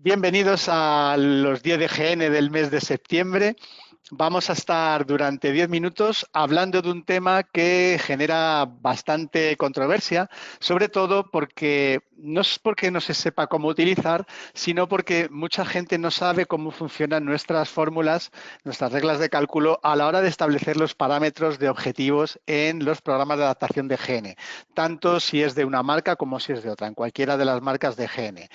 Bienvenidos a los 10 de GN del mes de septiembre. Vamos a estar durante 10 minutos hablando de un tema que genera bastante controversia, sobre todo porque no es porque no se sepa cómo utilizar, sino porque mucha gente no sabe cómo funcionan nuestras fórmulas, nuestras reglas de cálculo a la hora de establecer los parámetros de objetivos en los programas de adaptación de GN, tanto si es de una marca como si es de otra, en cualquiera de las marcas de GN.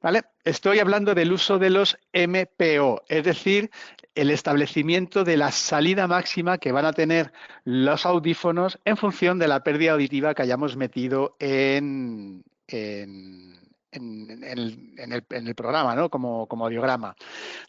¿Vale? Estoy hablando del uso de los MPO, es decir, el establecimiento de la salida máxima que van a tener los audífonos en función de la pérdida auditiva que hayamos metido en el programa, ¿no? Como diagrama.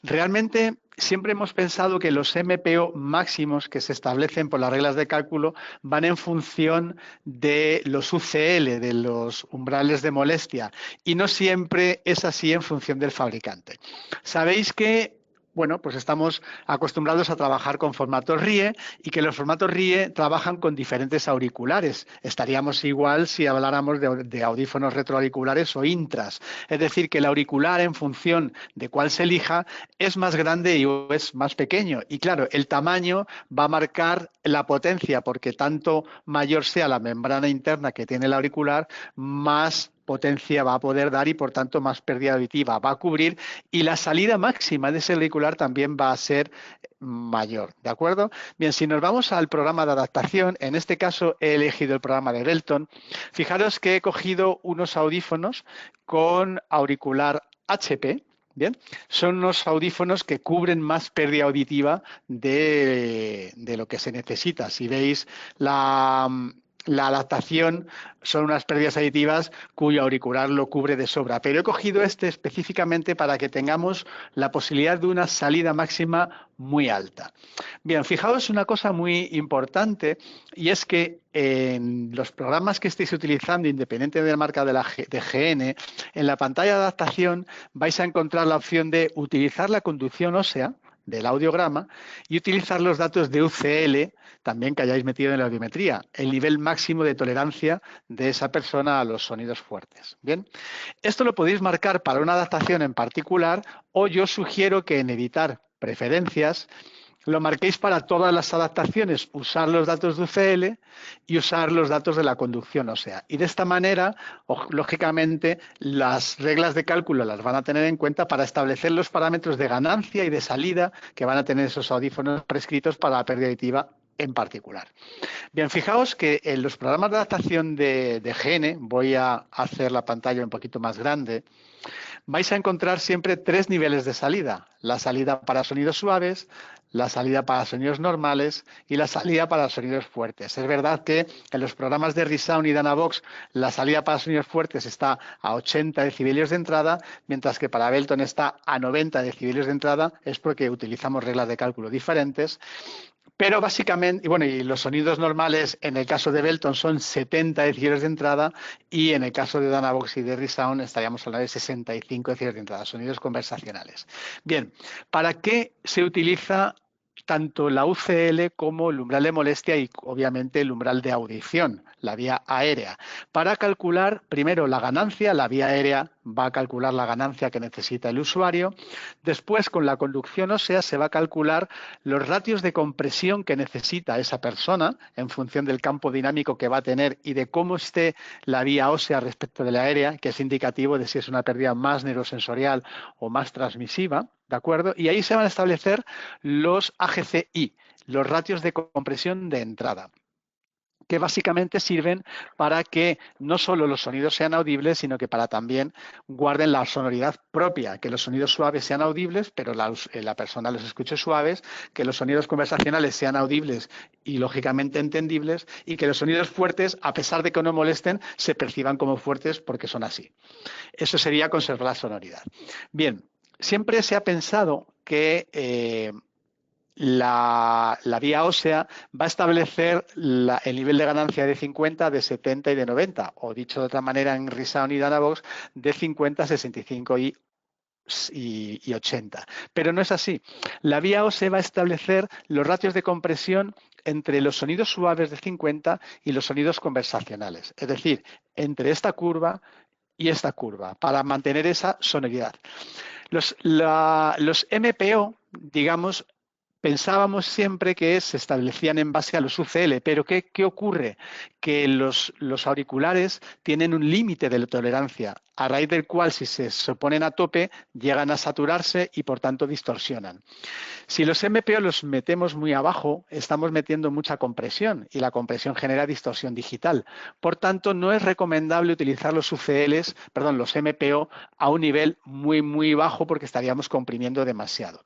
Realmente siempre hemos pensado que los MPO máximos que se establecen por las reglas de cálculo van en función de los UCL, de los umbrales de molestia, y no siempre es así en función del fabricante. Sabéis que bueno, pues estamos acostumbrados a trabajar con formatos RIE y que los formatos RIE trabajan con diferentes auriculares. Estaríamos igual si habláramos de audífonos retroauriculares o intras. Es decir, que el auricular, en función de cuál se elija, es más grande o es más pequeño. Y claro, el tamaño va a marcar la potencia, porque tanto mayor sea la membrana interna que tiene el auricular, más potencia va a poder dar y por tanto más pérdida auditiva va a cubrir, y la salida máxima de ese auricular también va a ser mayor, ¿de acuerdo? Bien, si nos vamos al programa de adaptación, en este caso he elegido el programa de Belton. Fijaros que he cogido unos audífonos con auricular HP. Bien, son unos audífonos que cubren más pérdida auditiva de lo que se necesita. Si veis la adaptación, son unas pérdidas auditivas cuyo auricular lo cubre de sobra. Pero he cogido este específicamente para que tengamos la posibilidad de una salida máxima muy alta. Bien, fijaos una cosa muy importante, y es que en los programas que estéis utilizando, independiente de la marca de GN, en la pantalla de adaptación vais a encontrar la opción de utilizar la conducción ósea del audiograma y utilizar los datos de UCL también que hayáis metido en la audiometría, el nivel máximo de tolerancia de esa persona a los sonidos fuertes. Bien, esto lo podéis marcar para una adaptación en particular, o yo sugiero que en editar preferencias lo marquéis para todas las adaptaciones, usar los datos de UCL y usar los datos de la conducción ósea. Y de esta manera, lógicamente, las reglas de cálculo las van a tener en cuenta para establecer los parámetros de ganancia y de salida que van a tener esos audífonos prescritos para la pérdida auditiva en particular. Bien, fijaos que en los programas de adaptación de GN, voy a hacer la pantalla un poquito más grande, vais a encontrar siempre tres niveles de salida: la salida para sonidos suaves, la salida para sonidos normales y la salida para sonidos fuertes. Es verdad que en los programas de ReSound y Dynavox la salida para sonidos fuertes está a 80 decibelios de entrada, mientras que para Belton está a 90 decibelios de entrada. Es porque utilizamos reglas de cálculo diferentes. Pero básicamente, y los sonidos normales en el caso de Belton son 70 decibelios de entrada, y en el caso de Dynavox y de ReSound estaríamos hablando de 65 decibelios de entrada, sonidos conversacionales. Bien, ¿para qué se utiliza tanto la UCL como el umbral de molestia y obviamente el umbral de audición, la vía aérea? Para calcular primero la ganancia, la vía aérea va a calcular la ganancia que necesita el usuario. Después, con la conducción ósea se va a calcular los ratios de compresión que necesita esa persona en función del campo dinámico que va a tener y de cómo esté la vía ósea respecto de la aérea, que es indicativo de si es una pérdida más neurosensorial o más transmisiva, ¿de acuerdo? Y ahí se van a establecer los AGCI, los ratios de compresión de entrada, que básicamente sirven para que no solo los sonidos sean audibles, sino que para también guarden la sonoridad propia, que los sonidos suaves sean audibles, pero la persona los escuche suaves, que los sonidos conversacionales sean audibles y lógicamente entendibles, y que los sonidos fuertes, a pesar de que no molesten, se perciban como fuertes porque son así. Eso sería conservar la sonoridad. Bien, siempre se ha pensado que la vía ósea va a establecer el nivel de ganancia de 50, de 70 y de 90, o dicho de otra manera en ReSound y Dynavox, de 50, 65 y 80. Pero no es así. La vía ósea va a establecer los ratios de compresión entre los sonidos suaves de 50 y los sonidos conversacionales. Es decir, entre esta curva y esta curva, para mantener esa sonoridad. Los MPO, digamos, pensábamos siempre que se establecían en base a los UCL, pero ¿qué ocurre? Que los auriculares tienen un límite de tolerancia, a raíz del cual si se ponen a tope llegan a saturarse y por tanto distorsionan. Si los MPO los metemos muy abajo, estamos metiendo mucha compresión y la compresión genera distorsión digital. Por tanto, no es recomendable utilizar los los MPO a un nivel muy bajo porque estaríamos comprimiendo demasiado.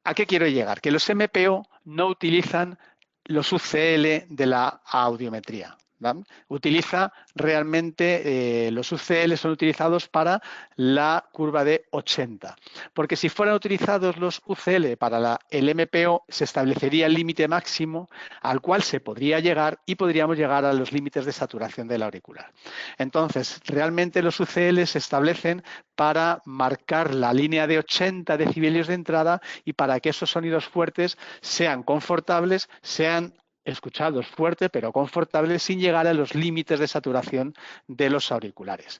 ¿A qué quiero llegar? Que los MPO no utilizan los UCL de la audiometría. ¿Vale? Utiliza realmente, los UCL son utilizados para la curva de 80, porque si fueran utilizados los UCL para el MPO, se establecería el límite máximo al cual se podría llegar y podríamos llegar a los límites de saturación del auricular. Entonces, realmente los UCL se establecen para marcar la línea de 80 decibelios de entrada y para que esos sonidos fuertes sean confortables, sean escuchados fuerte pero confortable sin llegar a los límites de saturación de los auriculares.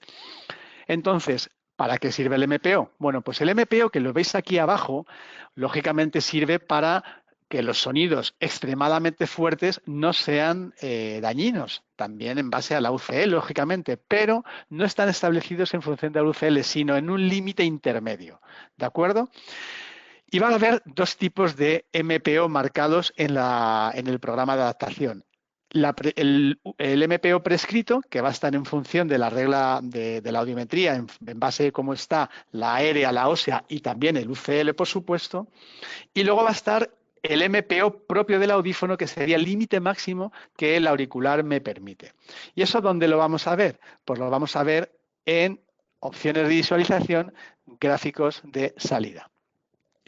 Entonces, ¿para qué sirve el MPO? Bueno, pues el MPO, que lo veis aquí abajo, lógicamente sirve para que los sonidos extremadamente fuertes no sean dañinos, también en base a la UCL, lógicamente, pero no están establecidos en función de la UCL, sino en un límite intermedio, ¿de acuerdo? Y van a haber dos tipos de MPO marcados en el programa de adaptación. El MPO prescrito, que va a estar en función de la regla de la audiometría, en base a cómo está la aérea, la ósea y también el UCL, por supuesto. Y luego va a estar el MPO propio del audífono, que sería el límite máximo que el auricular me permite. ¿Y eso dónde lo vamos a ver? Pues lo vamos a ver en opciones de visualización, gráficos de salida.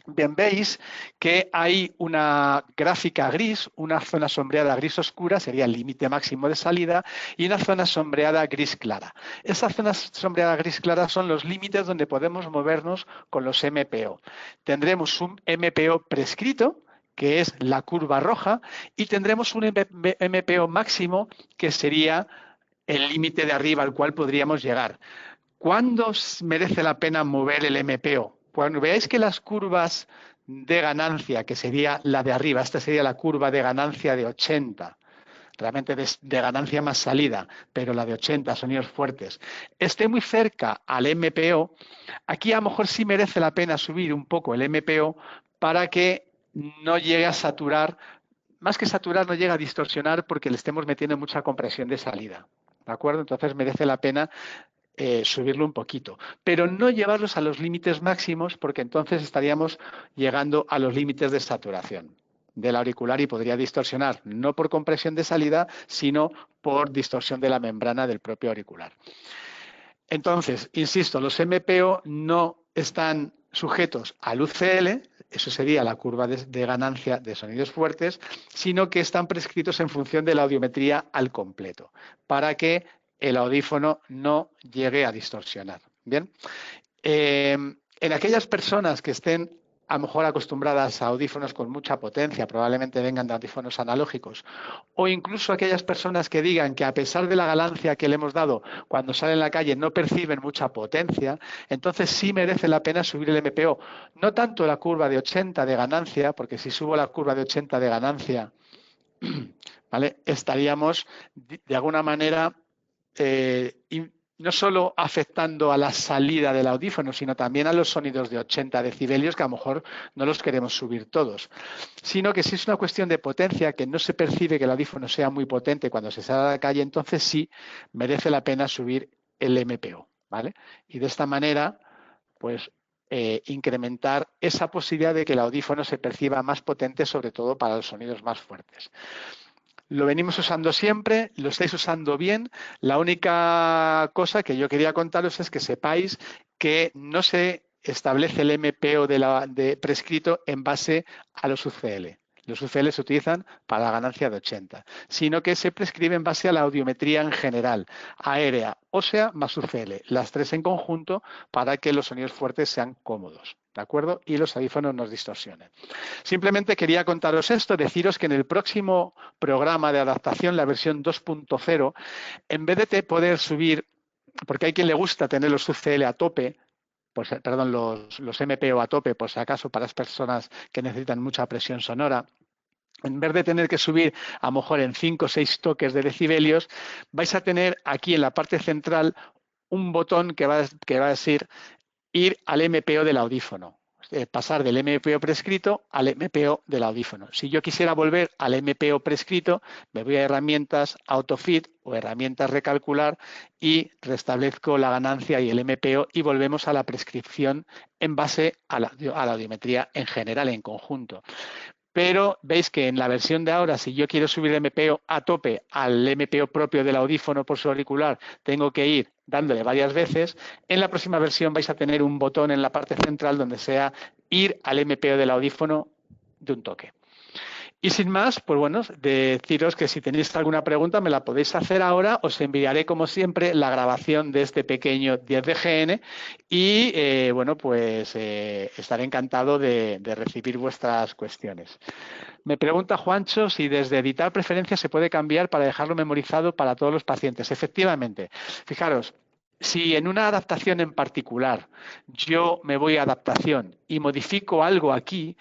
Bien, veis que hay una gráfica gris, una zona sombreada gris oscura, sería el límite máximo de salida, y una zona sombreada gris clara. Esas zonas sombreada gris clara son los límites donde podemos movernos con los MPO. Tendremos un MPO prescrito, que es la curva roja, y tendremos un MPO máximo, que sería el límite de arriba al cual podríamos llegar. ¿Cuándo merece la pena mover el MPO? Cuando veáis que las curvas de ganancia, que sería la de arriba, esta sería la curva de ganancia de 80, realmente de ganancia más salida, pero la de 80, sonidos fuertes, esté muy cerca al MPO, aquí a lo mejor sí merece la pena subir un poco el MPO para que no llegue a saturar, más que saturar, no llegue a distorsionar porque le estemos metiendo mucha compresión de salida. ¿De acuerdo? Entonces merece la pena subirlo un poquito, pero no llevarlos a los límites máximos porque entonces estaríamos llegando a los límites de saturación del auricular y podría distorsionar, no por compresión de salida, sino por distorsión de la membrana del propio auricular. Entonces, insisto, los MPO no están sujetos al UCL, eso sería la curva de ganancia de sonidos fuertes, sino que están prescritos en función de la audiometría al completo, para que el audífono no llegue a distorsionar. Bien, en aquellas personas que estén a lo mejor acostumbradas a audífonos con mucha potencia, probablemente vengan de audífonos analógicos, o incluso aquellas personas que digan que a pesar de la ganancia que le hemos dado, cuando salen en la calle no perciben mucha potencia, entonces sí merece la pena subir el MPO. No tanto la curva de 80 de ganancia, porque si subo la curva de 80 de ganancia, ¿vale?, estaríamos de alguna manera no solo afectando a la salida del audífono, sino también a los sonidos de 80 decibelios, que a lo mejor no los queremos subir todos, sino que si es una cuestión de potencia, que no se percibe que el audífono sea muy potente cuando se sale a la calle, entonces sí merece la pena subir el MPO, ¿vale? Y de esta manera, pues, incrementar esa posibilidad de que el audífono se perciba más potente, sobre todo para los sonidos más fuertes. Lo venimos usando siempre, lo estáis usando bien. La única cosa que yo quería contaros es que sepáis que no se establece el MPO de prescrito en base a los UCL. Los UCL se utilizan para la ganancia de 80, sino que se prescribe en base a la audiometría en general, aérea, ósea más UCL, las tres en conjunto para que los sonidos fuertes sean cómodos, ¿de acuerdo? Y los audífonos no distorsionen. Simplemente quería contaros esto, deciros que en el próximo programa de adaptación, la versión 2.0, en vez de poder subir, porque hay quien le gusta tener los UCL a tope, pues, perdón, los MPO a tope, por si acaso, para las personas que necesitan mucha presión sonora, en vez de tener que subir a lo mejor en 5 o 6 toques de decibelios, vais a tener aquí en la parte central un botón que va a decir ir al MPO del audífono. Pasar del MPO prescrito al MPO del audífono. Si yo quisiera volver al MPO prescrito, me voy a herramientas AutoFit o herramientas recalcular y restablezco la ganancia y el MPO y volvemos a la prescripción en base a la audiometría en general, en conjunto. Pero veis que en la versión de ahora, si yo quiero subir el MPO a tope al MPO propio del audífono por su auricular, tengo que ir dándole varias veces. En la próxima versión vais a tener un botón en la parte central donde sea ir al MPO del audífono de un toque. Y sin más, pues bueno, deciros que si tenéis alguna pregunta me la podéis hacer ahora, os enviaré como siempre la grabación de este pequeño 10DGN y bueno, pues estaré encantado de recibir vuestras cuestiones. Me pregunta Juancho si desde editar preferencias se puede cambiar para dejarlo memorizado para todos los pacientes. Efectivamente, fijaros, si en una adaptación en particular yo me voy a adaptación y modifico algo aquí,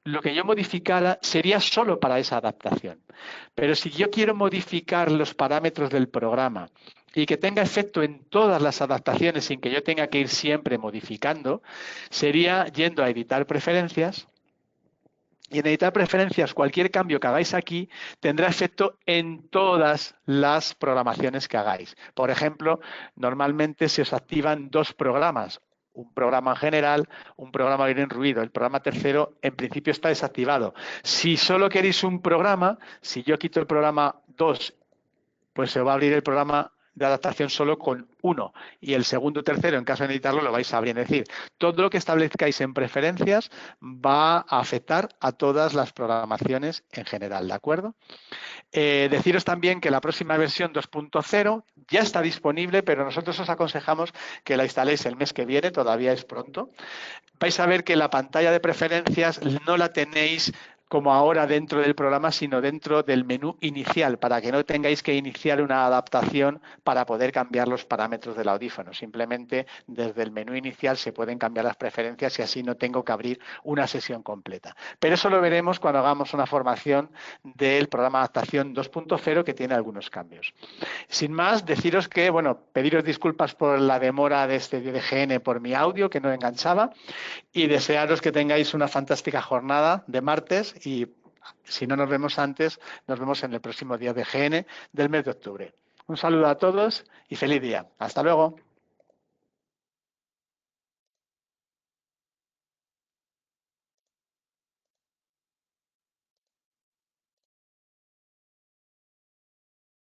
lo que yo modificara sería solo para esa adaptación. Pero si yo quiero modificar los parámetros del programa y que tenga efecto en todas las adaptaciones sin que yo tenga que ir siempre modificando, sería yendo a editar preferencias. Y en editar preferencias, cualquier cambio que hagáis aquí tendrá efecto en todas las programaciones que hagáis. Por ejemplo, normalmente se os activan dos programas. Un programa en general, un programa en ruido. El programa tercero, en principio, está desactivado. Si solo queréis un programa, si yo quito el programa 2, pues se va a abrir el programa de adaptación solo con uno y el segundo o tercero, en caso de necesitarlo, lo vais a abrir. Es decir, todo lo que establezcáis en preferencias va a afectar a todas las programaciones en general, ¿de acuerdo? Deciros también que la próxima versión 2.0 ya está disponible, pero nosotros os aconsejamos que la instaléis el mes que viene, todavía es pronto. Vais a ver que la pantalla de preferencias no la tenéis como ahora dentro del programa, sino dentro del menú inicial, para que no tengáis que iniciar una adaptación para poder cambiar los parámetros del audífono. Simplemente desde el menú inicial se pueden cambiar las preferencias y así no tengo que abrir una sesión completa. Pero eso lo veremos cuando hagamos una formación del programa de adaptación 2.0 que tiene algunos cambios. Sin más, deciros que, bueno, pediros disculpas por la demora de este DGN por mi audio que no enganchaba y desearos que tengáis una fantástica jornada de martes y si no nos vemos antes, nos vemos en el próximo día de GN del mes de octubre. Un saludo a todos y feliz día. Hasta luego.